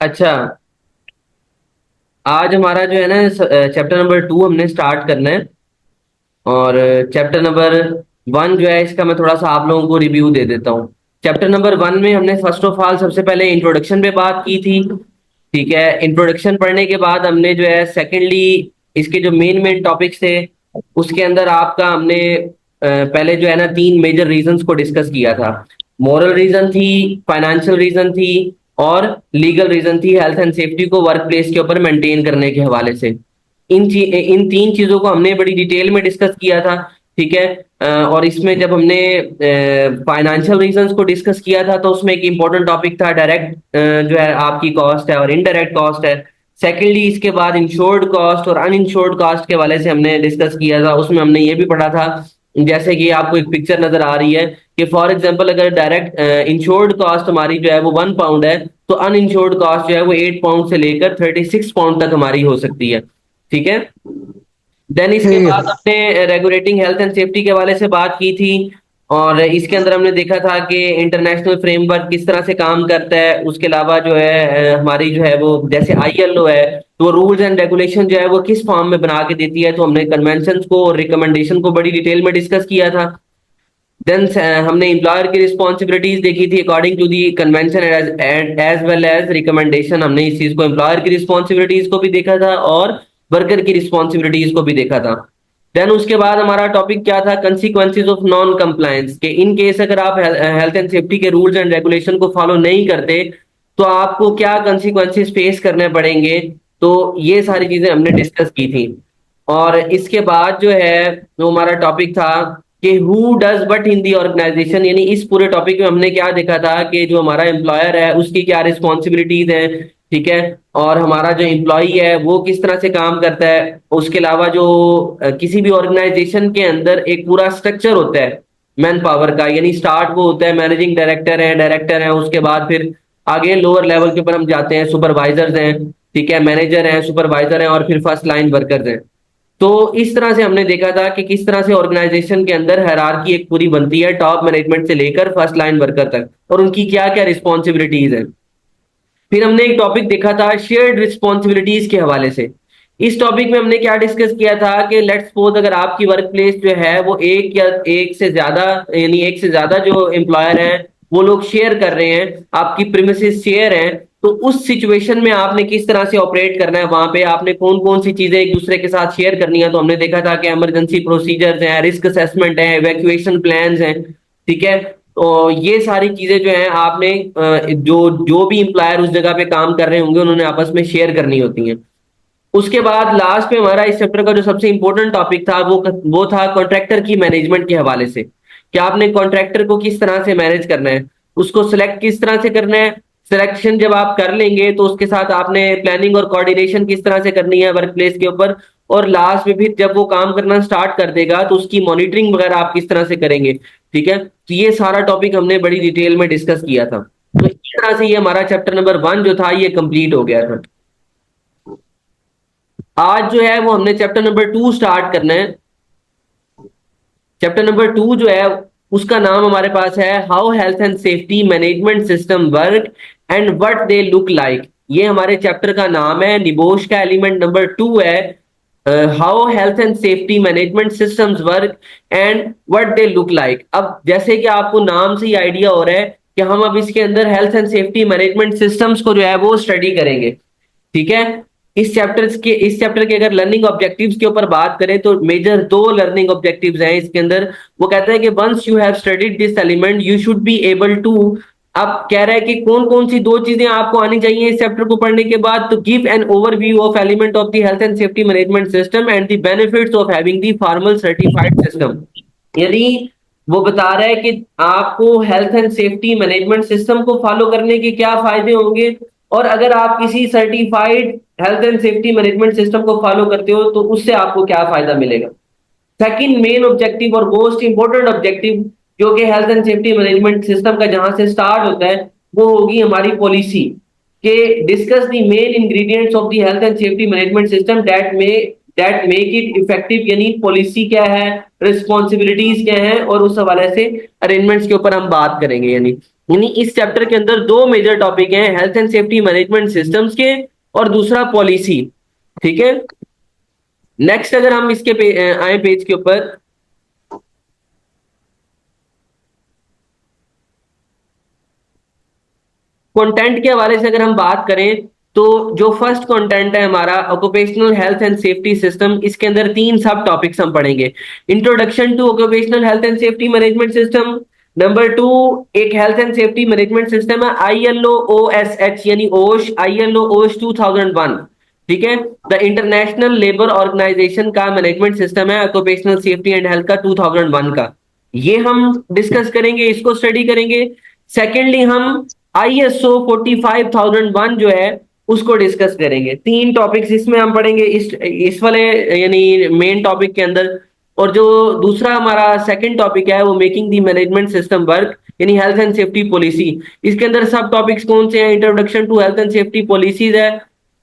अच्छा, आज हमारा जो है ना चैप्टर नंबर 2 हमने स्टार्ट करना है। और चैप्टर नंबर 1 जो है इसका मैं थोड़ा सा आप लोगों को रिव्यू दे देता हूँ। चैप्टर नंबर 1 में हमने फर्स्ट ऑफ ऑल सबसे पहले इंट्रोडक्शन पे बात की थी। ठीक है, इंट्रोडक्शन पढ़ने के बाद हमने जो है सेकेंडली इसके जो मेन मेन टॉपिक्स थे उसके अंदर आपका हमने पहले जो है ना 3 मेजर रीजंस को डिस्कस किया था। मॉरल रीजन थी, फाइनेंशियल रीजन थी और लीगल रीजन थी हेल्थ एंड सेफ्टी को वर्क प्लेस के ऊपर मेंटेन करने के हवाले से। इन 3 चीजों को हमने बड़ी डिटेल में डिस्कस किया था। ठीक है। और इसमें जब हमने फाइनेंशियल रीजंस को डिस्कस किया था तो उसमें एक इंपॉर्टेंट टॉपिक था डायरेक्ट जो है आपकी कॉस्ट है और इनडायरेक्ट कॉस्ट है। सेकेंडली इसके बाद इंश्योर्ड कॉस्ट और अनइंश्योर्ड कॉस्ट के वाले से हमने डिस्कस किया था। उसमें हमने ये भी पढ़ा था, जैसे कि आपको एक पिक्चर नजर आ रही है कि फॉर एग्जांपल अगर डायरेक्ट इंश्योर्ड कॉस्ट हमारी जो है वो 1 पाउंड है, तो अनइंश्योर्ड कॉस्ट जो है वो 8 पाउंड से लेकर 36 पाउंड तक हमारी हो सकती है। ठीक है। देन इसके ठीक है बाद सर। हमने रेगुलेटिंग हेल्थ एंड सेफ्टी के हवाले से बात की थी। और इसके अंदर हमने देखा था कि इंटरनेशनल फ्रेमवर्क किस तरह से काम करता है। उसके अलावा जो है हमारी जो है वो जैसे आईएलओ है, तो रूल्स एंड रेगुलेशन जो है वो किस फॉर्म में बना के देती है, तो हमने कन्वेंशन को और रिकमेंडेशन को बड़ी डिटेल में डिस्कस किया था। देन हमने एम्प्लॉयर की रिस्पॉन्सिबिलिटीज देखी थी according to the convention as well as recommendation. हमने इस चीज को एम्प्लॉयर की रिस्पॉन्सिबिलिटीज को भी देखा था और वर्कर की रिस्पॉन्सिबिलिटीज को भी देखा था। देन उसके बाद हमारा टॉपिक क्या था, कंसिक्वेंसेज ऑफ नॉन कंप्लायंस के इन केस अगर आप हेल्थ एंड सेफ्टी के रूल्स एंड रेगुलेशन को फॉलो नहीं करते तो आपको क्या कंसिक्वेंसेज फेस करने पड़ेंगे। तो ये सारी चीजें हमने डिस्कस की थी। और इसके बाद जो है वो हमारा टॉपिक था कि who does what in the organisation, यानी इस पूरे टॉपिक में हमने क्या देखा था कि जो हमारा एम्प्लॉयर है उसकी क्या रिस्पॉन्सिबिलिटीज हैं। ठीक है। और हमारा जो एम्प्लॉई है वो किस तरह से काम करता है। उसके अलावा जो किसी भी ऑर्गेनाइजेशन के अंदर एक पूरा स्ट्रक्चर होता है मैन पावर का, यानी स्टार्ट वो होता है मैनेजिंग डायरेक्टर है, उसके बाद फिर आगे लोअर लेवल के ऊपर हम जाते हैं, सुपरवाइजर्स हैं, ठीक है, मैनेजर हैं, सुपरवाइजर हैं और फिर फर्स्ट लाइन वर्कर्स हैं। तो इस तरह से हमने देखा था कि किस तरह से ऑर्गेनाइजेशन के अंदर हायरार्की एक पूरी बनती है टॉप मैनेजमेंट से लेकर फर्स्ट लाइन वर्कर तक और उनकी क्या क्या रिस्पॉन्सिबिलिटीज है। फिर हमने एक टॉपिक देखा था शेयर्ड रिस्पॉन्सिबिलिटीज के हवाले से। इस टॉपिक में हमने क्या डिस्कस किया था कि लेट्स सपोज अगर आपकी वर्क प्लेस जो है वो एक या एक से ज्यादा, यानी एक से ज्यादा जो एम्प्लॉयर हैं वो लोग शेयर कर रहे हैं, आपकी प्रीमिसेस शेयर हैं, तो उस सिचुएशन में आपने किस तरह से ऑपरेट करना है, वहां पे आपने कौन कौन सी चीजें एक दूसरे के साथ शेयर करनी है। तो हमने देखा था कि इमरजेंसी प्रोसीजर्स हैं, रिस्क असेसमेंट है, इवैक्यूएशन प्लान्स हैं। ठीक है। तो ये सारी चीजें जो हैं आपने जो जो भी एम्प्लॉयर उस जगह पे काम कर रहे होंगे उन्होंने आपस में शेयर करनी होती हैं। उसके बाद लास्ट में हमारा इस चैप्टर का जो सबसे इंपॉर्टेंट टॉपिक था वो था कॉन्ट्रैक्टर की मैनेजमेंट के हवाले से कि आपने कॉन्ट्रैक्टर को किस तरह से मैनेज करना है, उसको सिलेक्ट किस तरह से करना है। सिलेक्शन जब आप कर लेंगे तो उसके साथ आपने प्लानिंग और कोऑर्डिनेशन किस तरह से करनी है वर्क प्लेस के ऊपर। और लास्ट में फिर जब वो काम करना स्टार्ट कर देगा तो उसकी मॉनिटरिंग वगैरह आप किस तरह से करेंगे। ठीक है, तो ये सारा टॉपिक हमने बड़ी डिटेल में डिस्कस किया था। तो इस तरह से ये हमारा चैप्टर नंबर 1 जो था ये कंप्लीट हो गया था। आज जो है वो हमने चैप्टर नंबर 2 स्टार्ट करना है। चैप्टर नंबर 2 जो है उसका नाम हमारे पास है how health and safety management system work and what they look like. ये हमारे चैप्टर का नाम है। निबोश का एलिमेंट नंबर 2 है how health and safety management systems work and what they look like. अब जैसे कि आपको नाम से ही आइडिया हो रहा है कि हम अब इसके अंदर health and safety management systems को जो है वो स्टडी करेंगे। ठीक है। इस चैप्टर के अगर लर्निंग ऑब्जेक्टिव्स के ऊपर बात करें तो मेजर 2 लर्निंग ऑब्जेक्टिव्स हैं इसके अंदर। वो कहता है कि once you have studied this element you should be able to. अब कह रहा है कि कौन कौन सी 2 चीजें आपको आनी चाहिए इस चैप्टर को पढ़ने के बाद, तो give an overview of element of the health and safety management system and the benefits of having the formal certified system. यानी वो बता रहा है कि आपको health and safety management system को फॉलो करने के क्या फायदे होंगे, और अगर आप किसी certified health and safety management system को फॉलो करते हो तो उससे आपको क्या फायदा मिलेगा। सेकंड मेन ऑब्जेक्टिव और मोस्ट इंपोर्टेंट ऑब्जेक्टिव जो कि health and safety management system का जहां से स्टार्ट होता है वो होगी हमारी पॉलिसी के discuss the main ingredients of the health and safety management system that make it effective. यानी पॉलिसी क्या है, रिस्पॉन्सिबिलिटीज क्या है, और उस हवाले से अरेंजमेंट्स के ऊपर हम बात करेंगे। यानी यानी इस चैप्टर के अंदर दो मेजर टॉपिक हैं, health and safety management systems के और दूसरा पॉलिसी। ठीक है, नेक्स्ट अगर हम इसके आए पेज के ऊपर, कंटेंट के हवाले से अगर हम बात करें तो जो फर्स्ट कंटेंट है हमारा occupational health and safety system, इसके अंदर तीन सब टॉपिक्स हम पढ़ेंगे। Introduction to occupational health and safety management system, number two एक health and safety management system है ILO OSH यानी ओश, ILO ओश 2001। ठीक है, द इंटरनेशनल लेबर ऑर्गेनाइजेशन का मैनेजमेंट सिस्टम है ऑक्यूपेशनल सेफ्टी एंड हेल्थ का 2001 का, ये हम डिस्कस करेंगे, इसको स्टडी करेंगे। सेकेंडली हम ISO 45001 जो है उसको डिस्कस करेंगे। तीन टॉपिक्स इसमें हम पढ़ेंगे इस वाले यानी मेन टॉपिक के अंदर। और जो दूसरा हमारा सेकंड टॉपिक है वो making the management system work यानी हेल्थ एंड सेफ्टी पॉलिसी। इसके अंदर सब टॉपिक्स कौन से हैं? Introduction to health and safety policies है,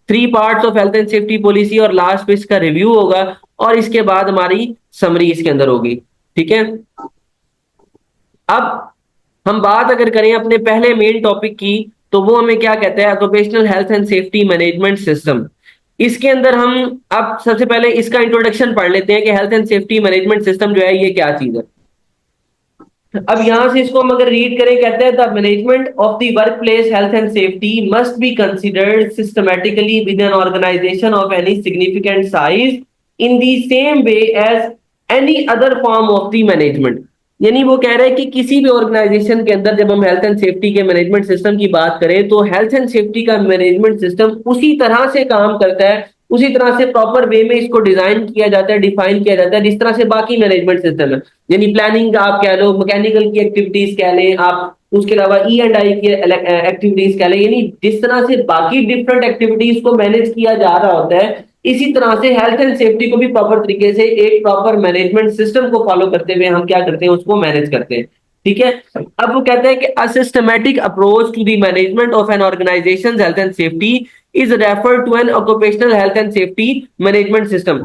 three parts of health and safety policy, और लास्ट पे इसका रिव्यू होगा, और इसके बाद हमारी समरी इसके अंदर होगी। ठीक है, अब हम बात अगर करें अपने पहले मेन टॉपिक की, तो वो हमें क्या कहते हैं? Occupational health and safety management system. इसके अंदर हम अब सबसे पहले इसका इंट्रोडक्शन पढ़ लेते हैं कि health and safety management system जो है ये क्या चीज है। अब यहां से इसको हम अगर रीड करें, कहते हैं the management of the work place health and safety must be considered systematically with an organisation of any significant size in the same way as any other form of the management. यानी वो कह रहे हैं कि किसी भी organisation के अंदर जब हम हेल्थ एंड सेफ्टी के मैनेजमेंट सिस्टम की बात करें तो हेल्थ एंड सेफ्टी का मैनेजमेंट सिस्टम उसी तरह से काम करता है, उसी तरह से प्रॉपर वे में इसको डिजाइन किया जाता है, डिफाइन किया जाता है, जिस तरह से बाकी मैनेजमेंट सिस्टम है। यानी प्लानिंग आप कह लो, मैकेनिकल की एक्टिविटीज कह लें आप, उसके अलावा E&I की एक्टिविटीज कह लें, यानी जिस तरह से बाकी डिफरेंट एक्टिविटीज को मैनेज किया जा रहा होता है, इसी तरह से हेल्थ एंड सेफ्टी को भी प्रॉपर तरीके से एक प्रॉपर मैनेजमेंट सिस्टम को फॉलो करते हुए हम क्या करते हैं? उसको मैनेज करते हैं। ठीक है, अब वो कहते हैं कि a systematic approach to the management of an organisation health and safety is referred to an occupational health and safety management system.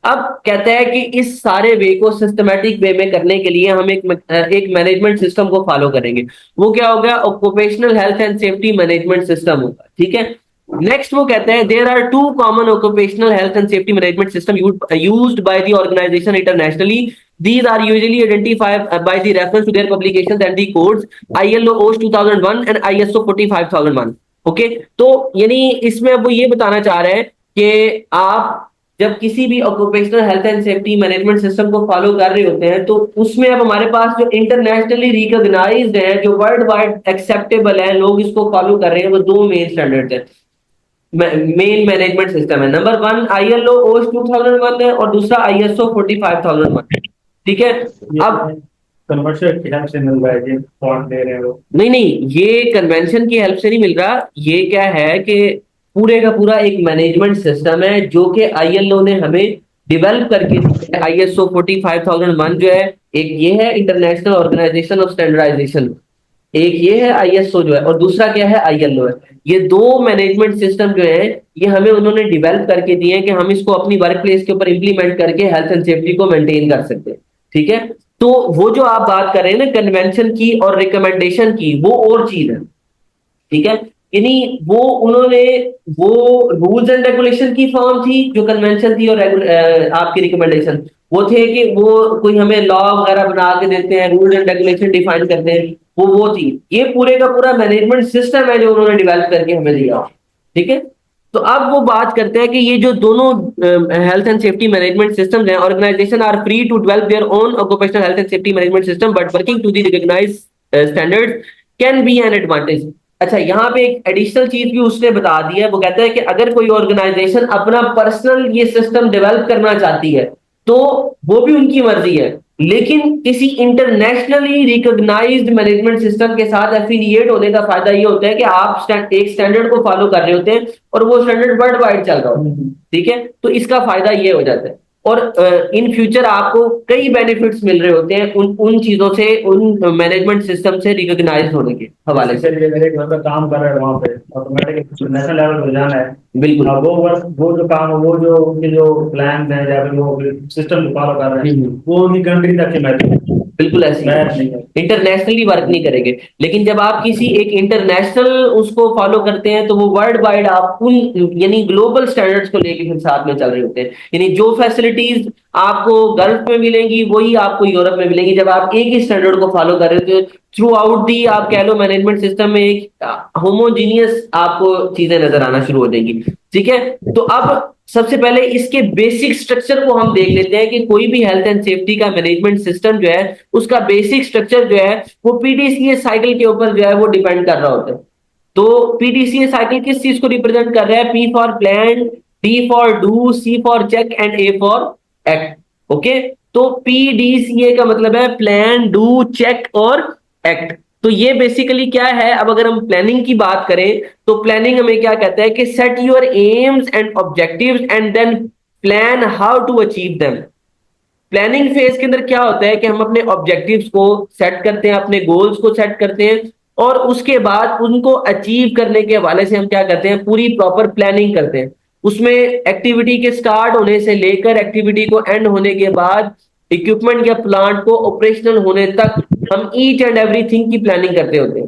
अब कहते हैं कि इस सारे वे को सिस्टमैटिक वे में करने के लिए हम एक मैनेजमेंट सिस्टम को फॉलो करेंगे। वो क्या होगा? Occupational health and safety management system होगा। ठीक है, नेक्स्ट वो कहते हैं there are two common occupational health and safety management system used by the organisation internationally. These are usually identified by the reference to their publications and the codes ILO OS 2001 and ISO 45001। Okay, तो यानी इसमें वो ये बताना चाह रहे हैं कि आप जब किसी भी occupational health and safety management system को फॉलो कर रहे होते हैं तो उसमें अब हमारे पास जो इंटरनेशनली रिकॉग्नाइज्ड है, जो वर्ल्ड वाइड एक्सेप्टेबल है, लोग इसको फॉलो कर रहे हैं, वो दो मेन स्टैंडर्ड्स हैं, मेन मैनेजमेंट सिस्टम है। नंबर वन ILO OS 2001 है और दूसरा ISO 45001। ठीक है, अब कन्वर्शन की हेल्प से मिल रहा है जी, फॉन्ट दे रहे हो? नहीं नहीं, ये कन्वेंशन की हेल्प से नहीं मिल रहा, ये क्या है कि पूरे का पूरा एक मैनेजमेंट सिस्टम है जो कि ILO ने हमें डेवलप करके दिया है। ISO 45001 जो है, एक ये है इंटरनेशनल ऑर्गेनाइजेशन ऑफ स्टैंडर्डाइजेशन, एक ये है ISO जो है, और दूसरा क्या है? ILO है। ये दो मैनेजमेंट सिस्टम जो है ये हमें उन्होंने डेवलप करके दिए हैं कि हम इसको अपनी वर्क प्लेस के ऊपर इंप्लीमेंट करके हेल्थ एंड सेफ्टी को मेंटेन कर सकते हैं। ठीक है, तो वो जो आप बात कर रहे हैं ना कन्वेंशन की और रिकमेंडेशन की, वो और चीज है। ठीक है, यानी वो उन्होंने वो रूल्स एंड रेगुलेशन की फॉर्म थी जो कन्वेंशन थी, और आपकी रिकमेंडेशन वो थे कि वो कोई हमें लॉ वगैरह बना के देते हैं, रूल्स एंड रेगुलेशन डिफाइन करते हैं, वो थी। ये पूरे का पूरा मैनेजमेंट सिस्टम है जो उन्होंने डेवलप करके हमें दिया। ठीक है, तो अब वो बात करते हैं कि ये जो दोनों health and safety management systems हैं, organisation are free to develop their own occupational health and safety management system but working to the recognised standards can be an advantage. अच्छा, यहाँ पे एक एडिशनल चीज भी उसने बता दी है। वो कहता है कि अगर कोई ऑर्गेनाइजेशन अपना पर्सनल ये सिस्टम डेवलप करना चाहती है तो वो भी उनकी मर्जी है, लेकिन किसी इंटरनेशनली रिकॉग्नाइज्ड मैनेजमेंट सिस्टम के साथ एफिलिएट होने का फायदा ये होता है कि आप एक स्टैंडर्ड को फॉलो कर रहे होते हैं और वो स्टैंडर्ड वर्ल्ड वाइड चल रहा होता है। ठीक है, तो इसका फायदा ये हो जाता है, और इन फ्यूचर आपको कई बेनिफिट्स मिल रहे होते हैं उन चीजों से, उन मैनेजमेंट सिस्टम से रिकॉग्नाइज होने के हवाले से। चलिए, मेरे घर पे काम कर रहे हैं वहाँ पे, ऑटोमेटिक नेशनल लेवल पे जाना है। बिल्कुल, अब वो वर्क, वो जो काम है, वो जो उनके जो प्लान है या फिर वो सिस्टम फॉलो कर रहे हैं, वो उनकी कंट्री तक ही महत्व है। बिल्कुल ऐसे ही मैच नहीं है। इंटरनेशनली वर्क नहीं करेंगे। लेकिन जब आप किसी एक इंटरनेशनल उसको फॉलो करते हैं तो वो वर्ल्ड वाइड आप उन यानी ग्लोबल स्टैंडर्ड्स को लेके फिर साथ में चल रहे होते हैं। यानी जो फैसिलिटीज आपको गल्फ में मिलेंगी वही आपको यूरोप में मिलेंगी जब आप एक ही स्टैंडर्ड को फॉलो कर रहे हो। तो थ्रू आउट दी आप कह लो मैनेजमेंट सिस्टम में एक होमोजीनियस आपको चीजें नजर आना शुरू हो जाएंगी। ठीक है, तो अब सबसे पहले इसके बेसिक स्ट्रक्चर को हम देख लेते हैं कि कोई भी हेल्थ एंड सेफ्टी का मैनेजमेंट सिस्टम जो है उसका बेसिक स्ट्रक्चर जो है वो पीडीसीए साइकिल के ऊपर जो है वो डिपेंड कर रहा होता है। तो पीडीसीए साइकिल किस चीज को रिप्रेजेंट कर रहा है? P for plan, D for do, C for check and A for act. Okay, तो पीडीसीए का मतलब है प्लान, डू, चेक और एक्ट। तो ये बेसिकली क्या है? अब अगर हम प्लानिंग की बात करें तो प्लानिंग हमें क्या कहता है कि set your aims and objectives and then plan how to achieve them. Planning phase के अंदर क्या होता है कि हम अपने ऑब्जेक्टिव्स को सेट करते हैं, अपने गोल्स को सेट करते हैं और उसके बाद उनको अचीव करने के हवाले से हम क्या करते हैं? पूरी प्रॉपर प्लानिंग करते हैं। उसमें एक्टिविटी के स्टार्ट होने से लेकर एक्टिविटी को एंड होने के बाद इक्विपमेंट या प्लांट को ऑपरेशनल होने तक हम ईच एंड एवरीथिंग की प्लानिंग करते होते हैं।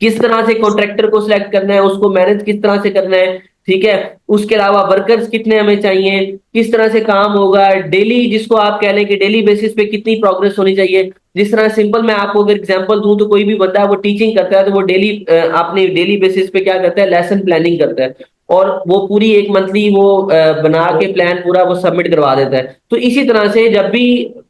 किस तरह से कॉन्ट्रैक्टर को सिलेक्ट करना है, उसको मैनेज किस तरह से करना है, ठीक है। उसके अलावा वर्कर्स कितने हमें चाहिए, किस तरह से काम होगा, डेली जिसको आप कह लें कि डेली बेसिस पे कितनी प्रोग्रेस होनी चाहिए। जिस तरह सिंपल मैं आपको अगर एग्जांपल दूं तो कोई भी बंदा है वो टीचिंग करता है तो वो डेली अपने डेली बेसिस पे क्या करता है? लेसन प्लानिंग करता है और वो पूरी एक मंथली वो बना के प्लान पूरा वो सबमिट करवा देता है। तो इसी तरह से जब भी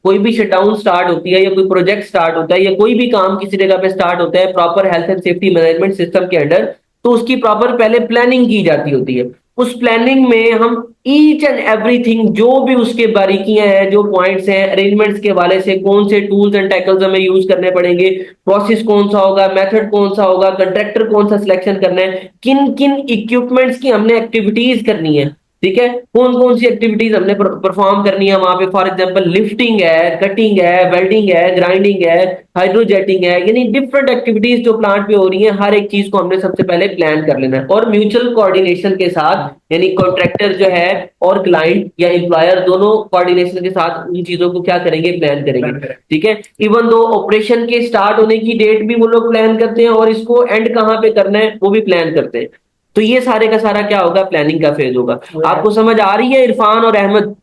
कोई भी शटडाउन स्टार्ट होती है या कोई प्रोजेक्ट स्टार्ट होता है या कोई भी काम किसी जगह पे स्टार्ट होता है proper health and safety management system के अंडर, तो उसकी प्रॉपर पहले प्लानिंग की जाती होती है। उस प्लानिंग में हम ईच एंड एवरीथिंग जो भी उसके बारीकियां हैं, जो पॉइंट्स हैं, अरेंजमेंट्स के हवाले से कौन से टूल्स एंड टैकल्स हमें यूज करने पड़ेंगे, प्रोसेस कौन सा होगा, मेथड कौन सा होगा, कंट्रैक्टर कौन सा सिलेक्शन करना है, किन किन इक्विपमेंट्स की हमने एक्टिविटीज करनी है, ठीक है, कौन कौन सी एक्टिविटीज हमने परफॉर्म करनी है वहां पे। फॉर एग्जांपल लिफ्टिंग है, कटिंग है, वेल्डिंग है, ग्राइंडिंग है, हाइड्रोजेटिंग है, यानी डिफरेंट एक्टिविटीज जो प्लांट पे हो रही है हर एक चीज को हमने सबसे पहले प्लान कर लेना है और म्यूचुअल कोऑर्डिनेशन के साथ, यानी कॉन्ट्रैक्टर जो है और क्लाइंट या एम्प्लॉयर दोनों कोऑर्डिनेशन के साथ उन चीजों को क्या करेंगे? प्लान करेंगे। ठीक है, इवन दो ऑपरेशन के स्टार्ट होने की डेट भी वो लोग प्लान करते हैं और इसको एंड कहाँ पे करना है वो भी प्लान करते हैं। तो ये सारे का सारा क्या होगा? प्लानिंग का फेज होगा। आपको समझ आ रही है इरफान और अहमद?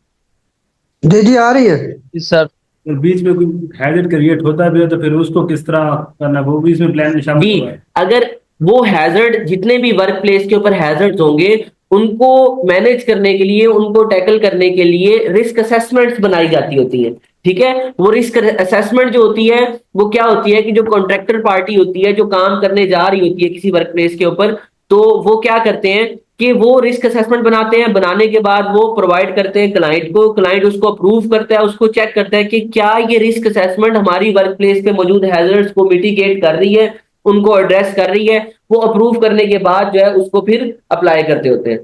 जी जी आ रही है। सर बीच में कोई हैजर्ड क्रिएट होता भी है तो फिर उसको किस तरह करना है, वो भी इसमें प्लान में शामिल जी, हुआ है। अगर वो हैजर्ड जितने भी वर्क प्लेस के ऊपर हैजर्ड्स होंगे उनको मैनेज करने के लिए, उनको टैकल करने के लिए रिस्क असेसमेंट्स बनाई जाती होती हैं। ठीक है, वो रिस्क असेसमेंट जो होती है वो क्या होती है कि जो कॉन्ट्रैक्टर पार्टी होती है जो काम करने जा रही होती है किसी वर्क प्लेस के ऊपर, तो वो क्या करते हैं कि वो रिस्क असेसमेंट बनाते हैं। बनाने के बाद वो प्रोवाइड करते हैं क्लाइंट को, क्लाइंट उसको अप्रूव करता है, उसको चेक करता है कि क्या ये रिस्क असेसमेंट हमारी वर्क प्लेस पे मौजूद हैजर्ड्स को मिटिगेट कर रही है, उनको एड्रेस कर रही है। वो अप्रूव करने के बाद जो है उसको फिर अप्लाई करते होते हैं।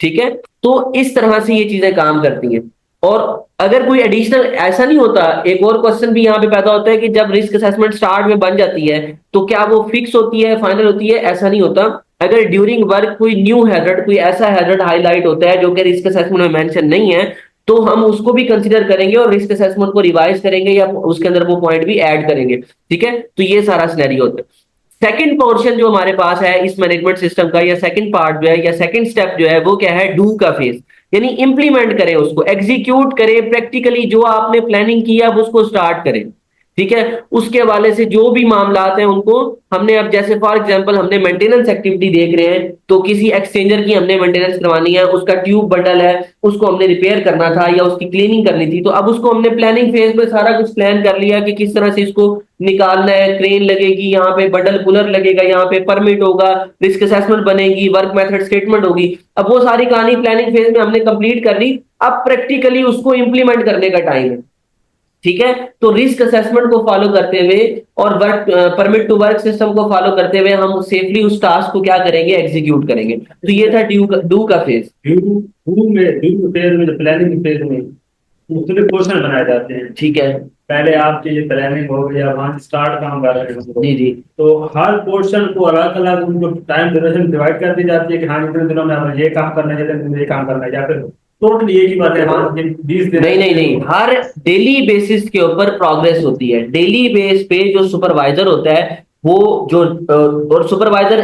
ठीक है, तो इस तरह से ये चीजें काम करती हैं। और अगर कोई एडिशनल ऐसा नहीं होता, एक और क्वेश्चन भी यहाँ पे पैदा होता है कि जब रिस्क असेसमेंट स्टार्ट में बन जाती है तो क्या वो फिक्स होती है, फाइनल होती है? ऐसा नहीं होता। अगर ड्यूरिंग वर्क कोई न्यू हैजर्ड, कोई ऐसा हैजर्ड हाईलाइट होता है जो कि रिस्क असेसमेंट में मेंशन नहीं है, तो हम उसको भी कंसीडर करेंगे और रिस्क असेसमेंट को रिवाइज करेंगे या उसके अंदर वो पॉइंट भी ऐड करेंगे। ठीक है, तो ये सारा सिनेरियो होता है। सेकंड पोर्शन जो हमारे पास है इस मैनेजमेंट सिस्टम का, या सेकंड पार्ट जो है या सेकंड स्टेप जो है वो क्या है? डू का फेज, यानी इंप्लीमेंट करें, उसको एग्जीक्यूट करें, प्रैक्टिकली जो आपने प्लानिंग किया वो उसको स्टार्ट करें। ठीक है, उसके हवाले से जो भी मामला हैं उनको हमने, अब जैसे फॉर एग्जांपल हमने मेंटेनेंस एक्टिविटी देख रहे हैं तो किसी एक्सचेंजर की हमने मेंटेनेंस करवानी है, उसका ट्यूब बंडल है उसको हमने रिपेयर करना था या उसकी क्लीनिंग करनी थी, तो अब उसको हमने प्लानिंग फेज में सारा कुछ प्लान कर लिया कि किस तरह से इसको निकालना है, क्रेन लगेगी, यहाँ पे बंडल पुलर लगेगा, यहाँ पे परमिट होगा, रिस्क असेसमेंट बनेगी, वर्क मेथड स्टेटमेंट होगी। अब वो सारी कहानी प्लानिंग फेज में हमने कंप्लीट कर ली, अब प्रैक्टिकली उसको इंप्लीमेंट करने का टाइम है। ठीक है, तो रिस्क असेसमेंट को फॉलो करते हुए और work permit to work system को फॉलो करते हुए हम सेफली उस टास्क को क्या करेंगे? एग्जीक्यूट करेंगे। तो ये था डू का फेज। ड्यू फेज में, जो प्लानिंग फेज में मुख्तलिफ पोर्शन बनाए जाते हैं। ठीक है, पहले आपकी ये प्लानिंग हो गई, वहां से स्टार्ट काम कर रहे हैं जी जी, तो हर पोर्शन को अलग अलग उनको टाइम ड्यूरेशन डिवाइड कर दी जाती है कि हाँ इतने दिनों में हमें ये काम करना है, इतने दिनों में ये काम करना है, या फिर टोटली एक ही बात है, 20 दिन। नहीं, हर डेली बेसिस के ऊपर प्रोग्रेस होती है। डेली बेस पे जो सुपरवाइजर होता है वो जो और सुपरवाइजर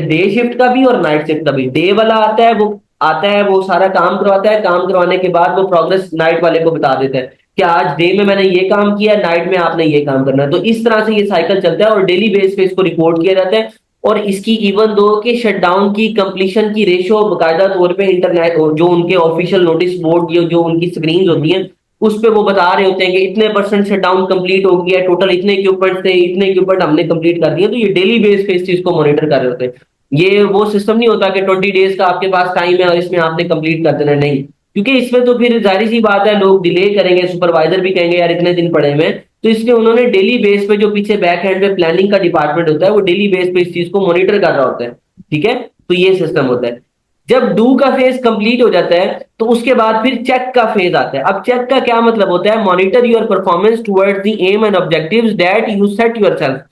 डे शिफ्ट का भी और नाइट शिफ्ट का भी, डे वाला आता है वो सारा काम करवाता है, काम करवाने के बाद वो प्रोग्रेस नाइट वाले को बता देता है कि आज डे में मैंने ये काम किया, नाइट में आपने ये काम करना है। तो इस तरह से ये साइकिल चलता है और डेली बेस पे इसको रिपोर्ट किया जाता है। और इसकी इवन दो कि शटडाउन की कंप्लीशन की रेशो बकायदा तौर पे इंटरनेट जो उनके ऑफिशियल नोटिस बोर्ड जो उनकी स्क्रीन होती हैं उस पे वो बता रहे होते हैं कि इतने परसेंट शटडाउन कंप्लीट हो गया, टोटल इतने इक्विपमेंट थे, इतने इक्विपमेंट हमने कंप्लीट कर दिए। तो ये डेली बेस पे इस चीज को मॉनिटर कर रहे होते हैं। ये वो सिस्टम नहीं होता कि 20 डेज का आपके पास टाइम है और इसमें आपने कंप्लीट कर देना है, नहीं। क्योंकि इसमें तो फिर जाहिर सी बात है लोग डिले करेंगे, सुपरवाइजर भी कहेंगे यार इतने दिन पड़े हुए हैं। तो इसलिए उन्होंने डेली बेस पे जो पीछे बैक हैंड पे प्लानिंग का डिपार्टमेंट होता है वो डेली बेस पे इस चीज को मॉनिटर कर रहा होता है। ठीक है, तो ये सिस्टम होता है। जब डू का फेज कंप्लीट हो जाता है तो उसके बाद फिर चेक का फेज आता है। अब चेक का क्या मतलब होता है? Monitor your performance towards the aim and objectives that you set yourself.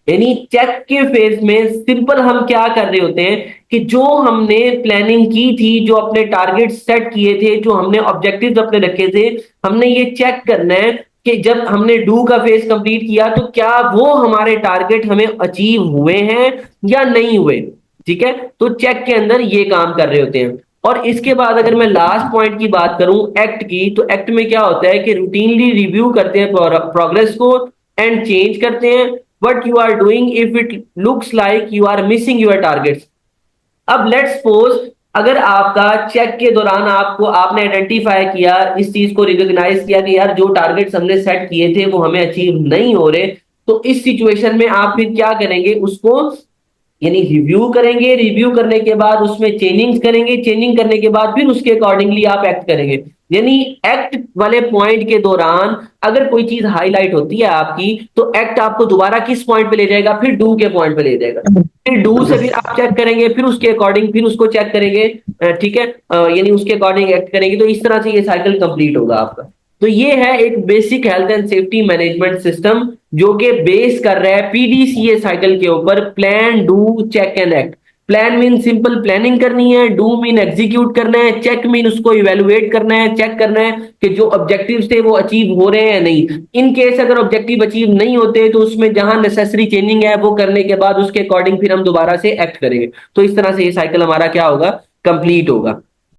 यानी चेक के फेज में सिंपल हम क्या कर रहे होते हैं कि जो हमने प्लानिंग की थी, जो अपने टारगेट सेट किए थे, जो हमने ऑब्जेक्टिव्स अपने रखे थे, हमने ये चेक करना है कि जब हमने डू का फेज कंप्लीट किया तो क्या वो हमारे टारगेट हमें अचीव हुए हैं या नहीं हुए। ठीक है, तो चेक के अंदर ये काम कर रहे होते हैं। और इसके बाद अगर मैं लास्ट पॉइंट की बात करूं एक्ट की, तो एक्ट में क्या होता है कि रूटीनली रिव्यू करते हैं प्रोग्रेस को एंड चेंज करते हैं what you are doing if it looks like you are missing your targets. अब लेट्स सपोज अगर आपका चेक के दौरान आपने आइडेंटिफाई किया, इस चीज को रिकॉग्नाइज किया कि यार जो टारगेट्स हमने सेट किए थे वो हमें अचीव नहीं हो रहे, तो इस सिचुएशन में आप फिर क्या करेंगे? उसको यानी रिव्यू करेंगे, रिव्यू करने के बाद उसमें चेंजिंग करेंगे, चेंजिंग करने के बाद फिर उसके अकॉर्डिंगली आप एक्ट करेंगे। यानी एक्ट वाले पॉइंट के दौरान अगर कोई चीज हाईलाइट होती है आपकी तो एक्ट आपको दोबारा किस पॉइंट पे ले जाएगा? फिर डू के पॉइंट पे ले जाएगा। फिर डू से फिर आप चेक करेंगे, फिर उसके अकॉर्डिंग फिर उसको चेक करेंगे। ठीक है, यानी उसके अकॉर्डिंग एक्ट करेंगे। तो इस तरह से ये साइकिल कंप्लीट होगा आपका। तो ये है एक basic health and safety management system जो कि बेस कर रहा है पीडीसीए साइकिल के ऊपर, plan do check and act. Plan mean simple planning करनी है, डू मीन एग्जीक्यूट करना है, चेक मीन उसको इवेलुएट करना है, चेक करना है कि जो ऑब्जेक्टिव्स थे वो अचीव हो रहे हैं या नहीं। इन केस अगर ऑब्जेक्टिव अचीव नहीं होते तो उसमें जहां नेसेसरी चेंजिंग है वो करने के बाद उसके अकॉर्डिंग फिर हम दोबारा से एक्ट करेंगे। तो इस तरह से ये साइकिल हमारा क्या होगा? कंप्लीट होगा।